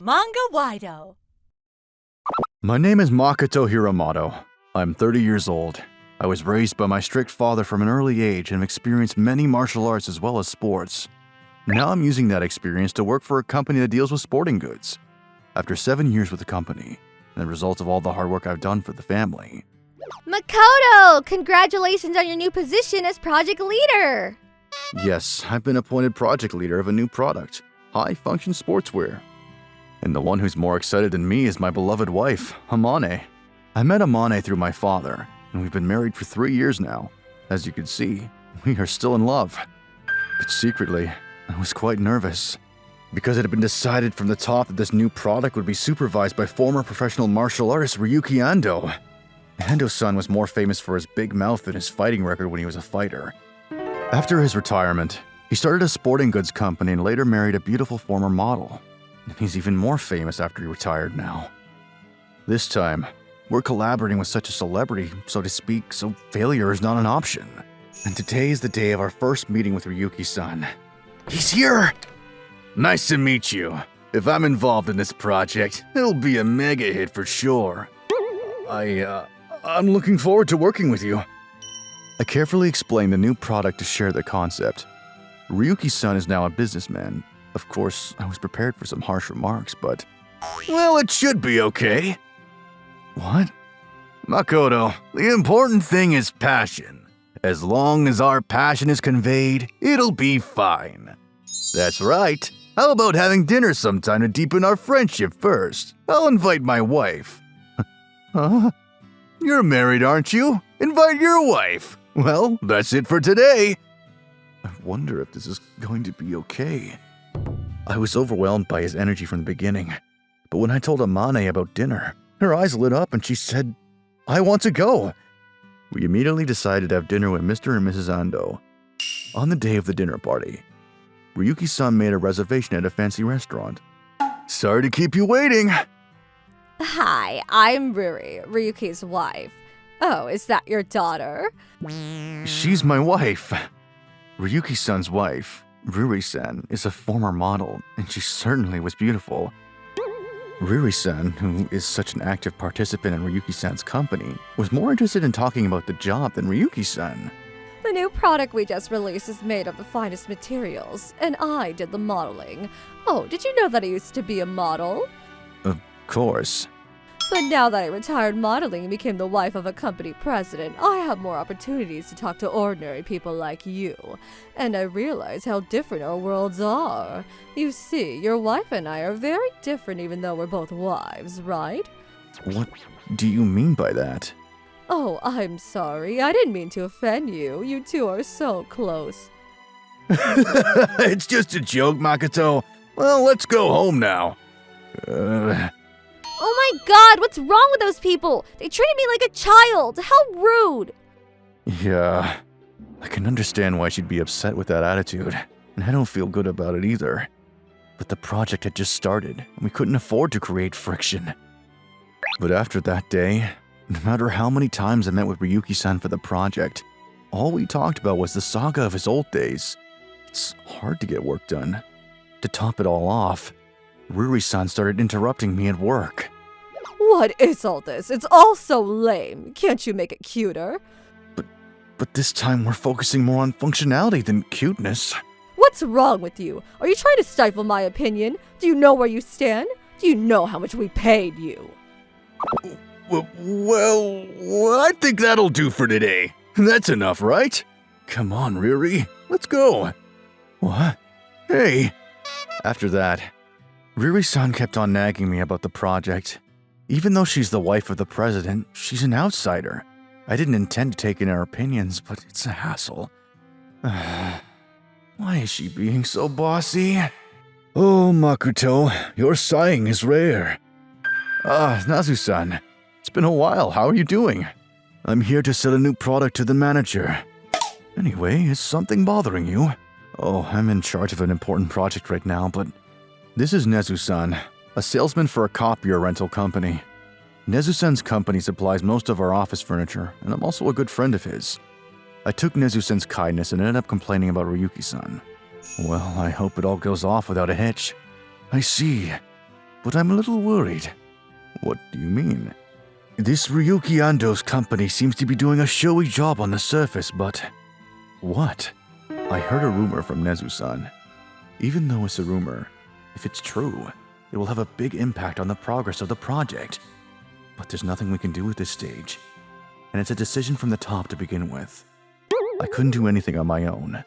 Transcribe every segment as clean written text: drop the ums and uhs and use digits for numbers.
Manga-Waido. My name is Makoto Hiramoto. I'm 30 years old. I was raised by my strict father from an early age and have experienced many martial arts as well as sports. Now I'm using that experience to work for a company that deals with sporting goods. After 7 years with the company, and the result of all the hard work I've done for the family. Makoto! Congratulations on your new position as project leader! Yes, I've been appointed project leader of a new product, high-function sportswear. And the one who's more excited than me is my beloved wife, Amane. I met Amane through my father, and we've been married for 3 years now. As you can see, we are still in love. But secretly, I was quite nervous, because it had been decided from the top that this new product would be supervised by former professional martial artist Ryuki Ando. Ando-san was more famous for his big mouth than his fighting record when he was a fighter. After his retirement, he started a sporting goods company and later married a beautiful former model. And he's even more famous after he retired now. This time, we're collaborating with such a celebrity, so to speak, so failure is not an option. And today is the day of our first meeting with Ryuki-san. He's here! Nice to meet you. If I'm involved in this project, it'll be a mega hit for sure. I'm looking forward to working with you. I carefully explained the new product to share the concept. Ryuki-san is now a businessman. Of course, I was prepared for some harsh remarks, but... Well, it should be okay. What? Makoto, the important thing is passion. As long as our passion is conveyed, it'll be fine. That's right. How about having dinner sometime to deepen our friendship first? I'll invite my wife. Huh? You're married, aren't you? Invite your wife. Well, that's it for today. I wonder if this is going to be okay. I was overwhelmed by his energy from the beginning, but when I told Amane about dinner, her eyes lit up and she said, I want to go. We immediately decided to have dinner with Mr. and Mrs. Ando. On the day of the dinner party, Ryuki-san made a reservation at a fancy restaurant. Sorry to keep you waiting. Hi, I'm Ruri, Ryuki's wife. Oh, is that your daughter? She's my wife. Ryuki-san's wife, Ruri-san, is a former model, and she certainly was beautiful. Ruri-san, who is such an active participant in Ryuki-san's company, was more interested in talking about the job than Ryuki-san. The new product we just released is made of the finest materials, and I did the modeling. Oh, did you know that I used to be a model? Of course. But now that I retired modeling and became the wife of a company president, I have more opportunities to talk to ordinary people like you. And I realize how different our worlds are. You see, your wife and I are very different even though we're both wives, right? What do you mean by that? Oh, I'm sorry. I didn't mean to offend you. You two are so close. It's just a joke, Makoto. Well, let's go home now. Oh my god, what's wrong with those people? They treated me like a child. How rude. Yeah, I can understand why she'd be upset with that attitude, and I don't feel good about it either. But the project had just started, and we couldn't afford to create friction. But after that day, no matter how many times I met with Ryuki-san for the project, all we talked about was the saga of his old days. It's hard to get work done. To top it all off, Ruri-san started interrupting me at work. What is all this? It's all so lame. Can't you make it cuter? But this time we're focusing more on functionality than cuteness. What's wrong with you? Are you trying to stifle my opinion? Do you know where you stand? Do you know how much we paid you? Well, I think that'll do for today. That's enough, right? Come on, Riri. Let's go. What? Hey. After that, Riri-san kept on nagging me about the project. Even though she's the wife of the president, she's an outsider. I didn't intend to take in her opinions, but it's a hassle. Why is she being so bossy? Oh, Makoto, your sighing is rare. Nazu-san. It's been a while. How are you doing? I'm here to sell a new product to the manager. Anyway, is something bothering you? Oh, I'm in charge of an important project right now, but... This is Nezu-san, a salesman for a copier rental company. Nezu-san's company supplies most of our office furniture, and I'm also a good friend of his. I took Nezu-san's kindness and ended up complaining about Ryuki-san. Well, I hope it all goes off without a hitch. I see. but I'm a little worried. What do you mean? This Ryuki Ando's company seems to be doing a showy job on the surface, but... What? I heard a rumor from Nezu-san. Even though it's a rumor, if it's true, it will have a big impact on the progress of the project. But there's nothing we can do at this stage, and it's a decision from the top to begin with. I couldn't do anything on my own,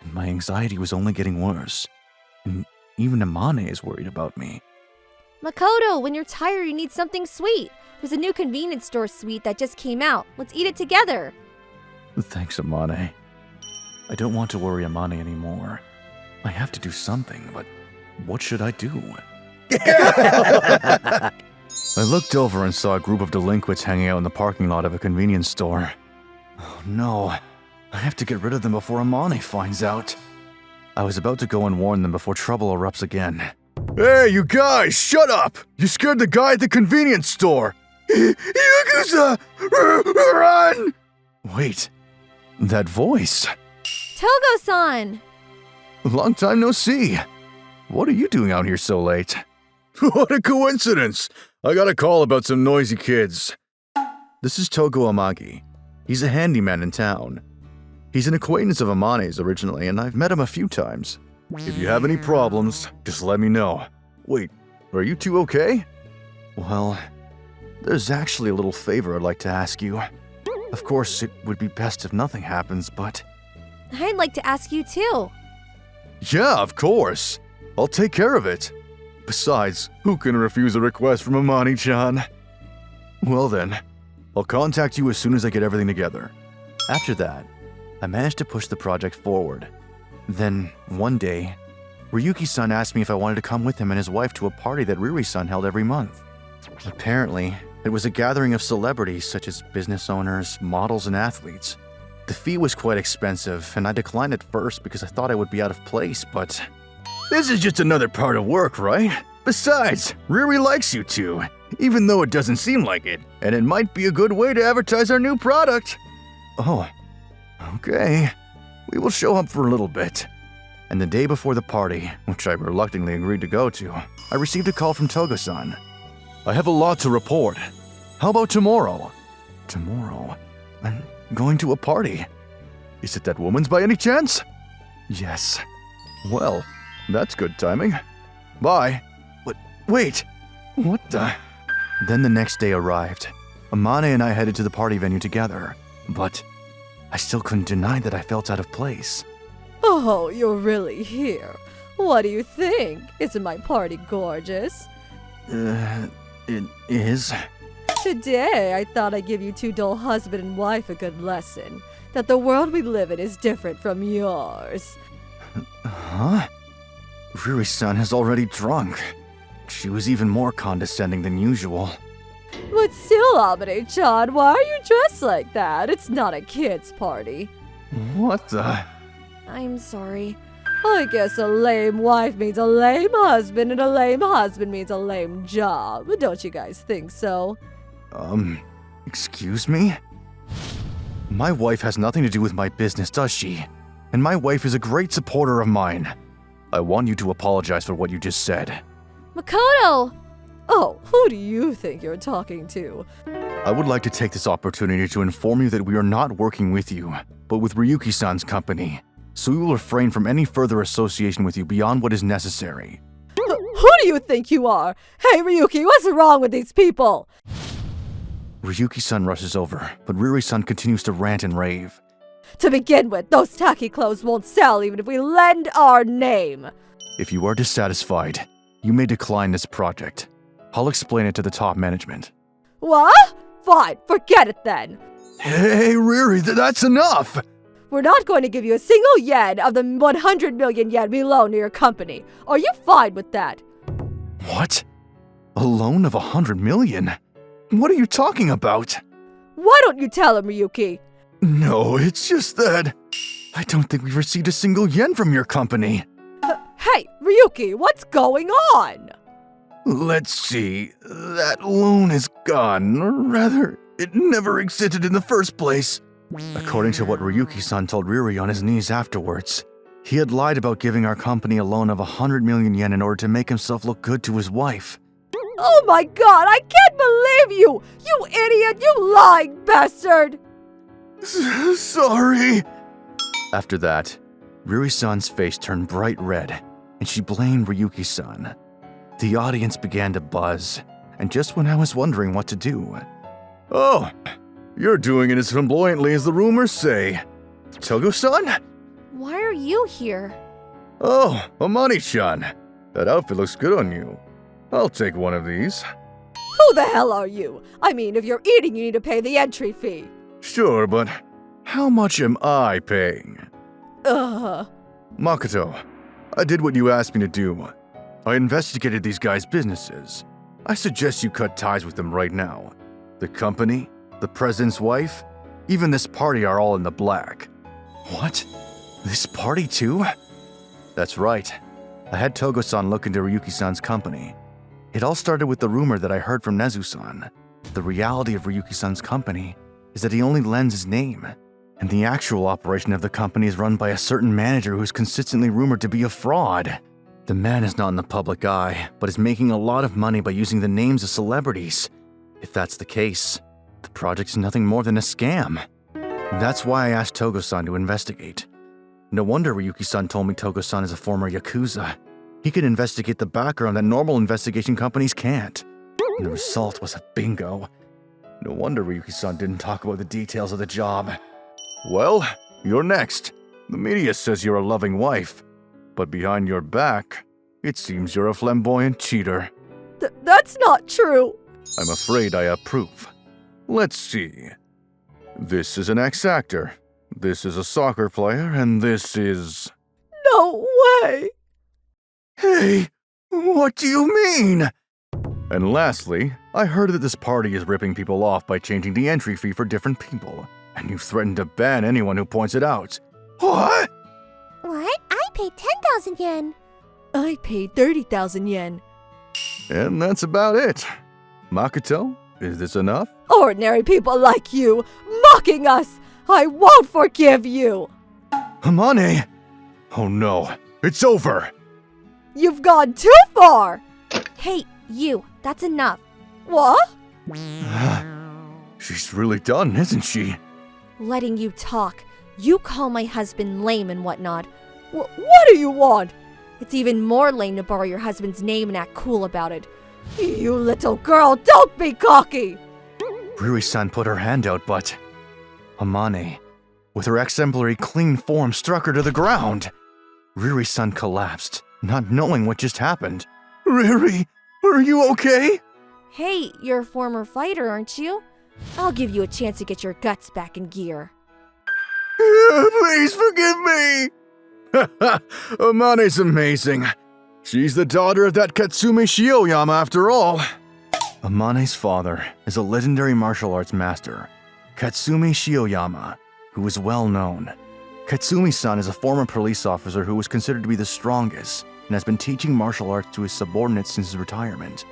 and my anxiety was only getting worse. And even Amane is worried about me. Makoto, when you're tired, you need something sweet. There's a new convenience store sweet that just came out. Let's eat it together. Thanks, Amane. I don't want to worry Amane anymore. I have to do something, but what should I do? I looked over and saw a group of delinquents hanging out in the parking lot of a convenience store. Oh no, I have to get rid of them before Amane finds out. I was about to go and warn them before trouble erupts again. Hey, you guys, shut up! You scared the guy at the convenience store! Yakuza! Run! Wait, that voice. Togo-san! Long time no see. What are you doing out here so late? What a coincidence! I got a call about some noisy kids. This is Togo Amagi. He's a handyman in town. He's an acquaintance of Amane's originally, and I've met him a few times. If you have any problems, just let me know. Wait, are you two okay? Well, there's actually a little favor I'd like to ask you. Of course, it would be best if nothing happens, but... I'd like to ask you too. Yeah, of course. I'll take care of it. Besides, who can refuse a request from Amani-chan? Well then, I'll contact you as soon as I get everything together. After that, I managed to push the project forward. Then, one day, Ryuki-san asked me if I wanted to come with him and his wife to a party that Riri-san held every month. Apparently, it was a gathering of celebrities such as business owners, models, and athletes. The fee was quite expensive, and I declined at first because I thought I would be out of place, but... This is just another part of work, right? Besides, Riri likes you two, even though it doesn't seem like it, and it might be a good way to advertise our new product. Oh, okay. We will show up for a little bit. And the day before the party, which I reluctantly agreed to go to, I received a call from Togo-san. I have a lot to report. How about tomorrow? Tomorrow? I'm going to a party. Is it that woman's by any chance? Yes. Well, that's good timing. Bye. But wait, what the? Then the next day arrived. Amane and I headed to the party venue together, but I still couldn't deny that I felt out of place. Oh, you're really here. What do you think? Isn't my party gorgeous? It is. Today, I thought I'd give you two dull husband and wife a good lesson. That the world we live in is different from yours. Huh? Riri-san is already drunk. She was even more condescending than usual. But still, Amane-chan, why are you dressed like that? It's not a kid's party. What the? I'm sorry. I guess a lame wife means a lame husband, and a lame husband means a lame job. Don't you guys think so? Excuse me? My wife has nothing to do with my business, does she? And my wife is a great supporter of mine. I want you to apologize for what you just said. Makoto! Oh, who do you think you're talking to? I would like to take this opportunity to inform you that we are not working with you, but with Ryuki-san's company. So we will refrain from any further association with you beyond what is necessary. Who do you think you are? Hey, Ryuki, what's wrong with these people? Ryuki-san rushes over, but Riri-san continues to rant and rave. To begin with, those tacky clothes won't sell even if we lend our name. If you are dissatisfied, you may decline this project. I'll explain it to the top management. What? Fine, forget it then. Hey, Riri, that's enough! We're not going to give you a single yen of the 100 million yen we loan to your company. Are you fine with that? What? A loan of 100 million? What are you talking about? Why don't you tell him, Ryuki? No, it's just that I don't think we've received a single yen from your company. Hey, Ryuki, what's going on? Let's see. That loan is gone. Or rather, it never existed in the first place. According to what Ryuki-san told Riri on his knees afterwards, he had lied about giving our company a loan of 100 million yen in order to make himself look good to his wife. Oh my god, I can't believe you! You idiot, you lying bastard! Sorry. After that, Riri-san's face turned bright red, and she blamed Ryuki-san. The audience began to buzz, and just when I was wondering what to do... Oh, you're doing it as flamboyantly as the rumors say. Togo-san? Why are you here? Oh, Amani-chan. That outfit looks good on you. I'll take one of these. Who the hell are you? I mean, if you're eating, you need to pay the entry fee. Sure, but how much am I paying? Makoto, I did what you asked me to do. I investigated these guys' businesses. I suggest you cut ties with them right now. The company, the president's wife, even this party are all in the black. What? This party too? That's right. I had Togo-san look into Ryuki-san's company. It all started with the rumor that I heard from Nezu-san. The reality of Ryuki-san's company is that he only lends his name, and the actual operation of the company is run by a certain manager who's consistently rumored to be a fraud. The man is not in the public eye, but is making a lot of money by using the names of celebrities. If that's the case, the project's nothing more than a scam. That's why I asked Togo-san to investigate. No wonder Ryuki-san told me Togo-san is a former Yakuza. He can investigate the background that normal investigation companies can't. And the result was a bingo. No wonder Ryuki-san didn't talk about the details of the job. Well, you're next. The media says you're a loving wife. But behind your back, it seems you're a flamboyant cheater. That's not true. I'm afraid I approve. Let's see. This is an ex-actor. This is a soccer player, and this is... No way! Hey, what do you mean? And lastly, I heard that this party is ripping people off by changing the entry fee for different people, and you've threatened to ban anyone who points it out. What? What? I paid 10,000 yen. I paid 30,000 yen. And that's about it. Makoto, is this enough? Ordinary people like you, mocking us! I won't forgive you! Amane! Oh no, it's over! You've gone too far! Hey, you, that's enough. What? She's really done, isn't she? Letting you talk. You call my husband lame and whatnot. What do you want? It's even more lame to borrow your husband's name and act cool about it. You little girl, don't be cocky! Riri-san put her hand out, but... Amane, with her exemplary clean form, struck her to the ground. Riri-san collapsed, not knowing what just happened. Riri, are you okay? Hey, you're a former fighter, aren't you? I'll give you a chance to get your guts back in gear. Please forgive me! Amane's amazing. She's the daughter of that Katsumi Shioyama after all. Amane's father is a legendary martial arts master, Katsumi Shioyama, who is well known. Katsumi-san is a former police officer who was considered to be the strongest and has been teaching martial arts to his subordinates since his retirement.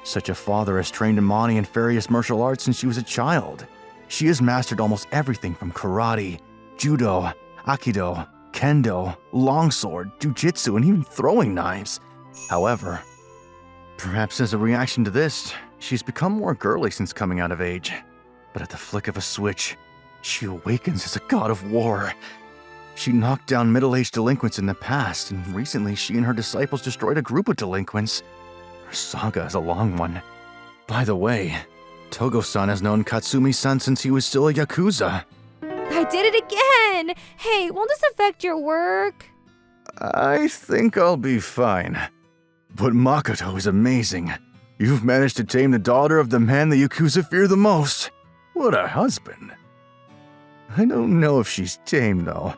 Such a father has trained Amane in various martial arts since she was a child. She has mastered almost everything from karate, judo, aikido, kendo, longsword, jujitsu, and even throwing knives. However, perhaps as a reaction to this, she's become more girly since coming out of age. But at the flick of a switch, she awakens as a god of war. She knocked down middle-aged delinquents in the past, and recently she and her disciples destroyed a group of delinquents. Her saga is a long one. By the way, Togo-san has known Katsumi-san since he was still a Yakuza. I did it again! Hey, won't this affect your work? I think I'll be fine. But Makoto is amazing. You've managed to tame the daughter of the man the Yakuza fear the most. What a husband. I don't know if she's tame, though.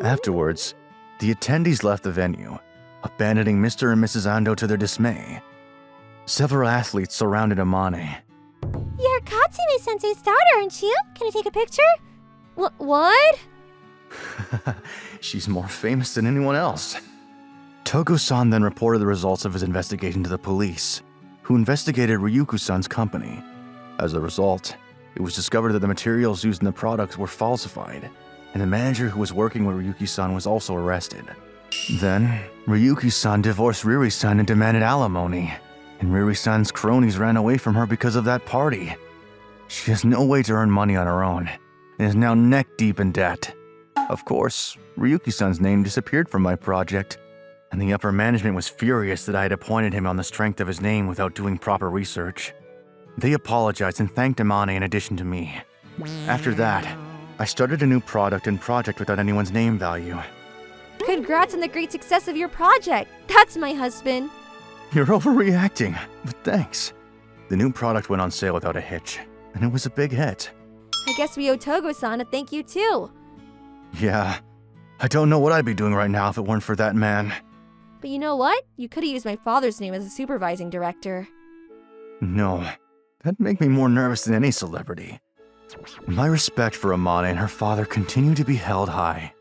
Afterwards, the attendees left the venue, abandoning Mr. and Mrs. Ando to their dismay. Several athletes surrounded Amane. You're Katsumi-sensei's daughter, aren't you? Can I take a picture? What? She's more famous than anyone else. Togo-san then reported the results of his investigation to the police, who investigated Ryuku-san's company. As a result, it was discovered that the materials used in the products were falsified, and the manager who was working with Ryuki-san was also arrested. Then, Ryuki-san divorced Riri-san and demanded alimony. and Riri-san's cronies ran away from her because of that party. She has no way to earn money on her own, and is now neck-deep in debt. Of course, Ryuki-san's name disappeared from my project, and the upper management was furious that I had appointed him on the strength of his name without doing proper research. They apologized and thanked Amane in addition to me. After that, I started a new product and project without anyone's name value. Congrats on the great success of your project. That's my husband. You're overreacting, but thanks. The new product went on sale without a hitch, and it was a big hit. I guess we owe Togo-san a thank you too. Yeah, I don't know what I'd be doing right now if it weren't for that man. But you know what? You could have used my father's name as a supervising director. No, that'd make me more nervous than any celebrity. My respect for Amane and her father continue to be held high.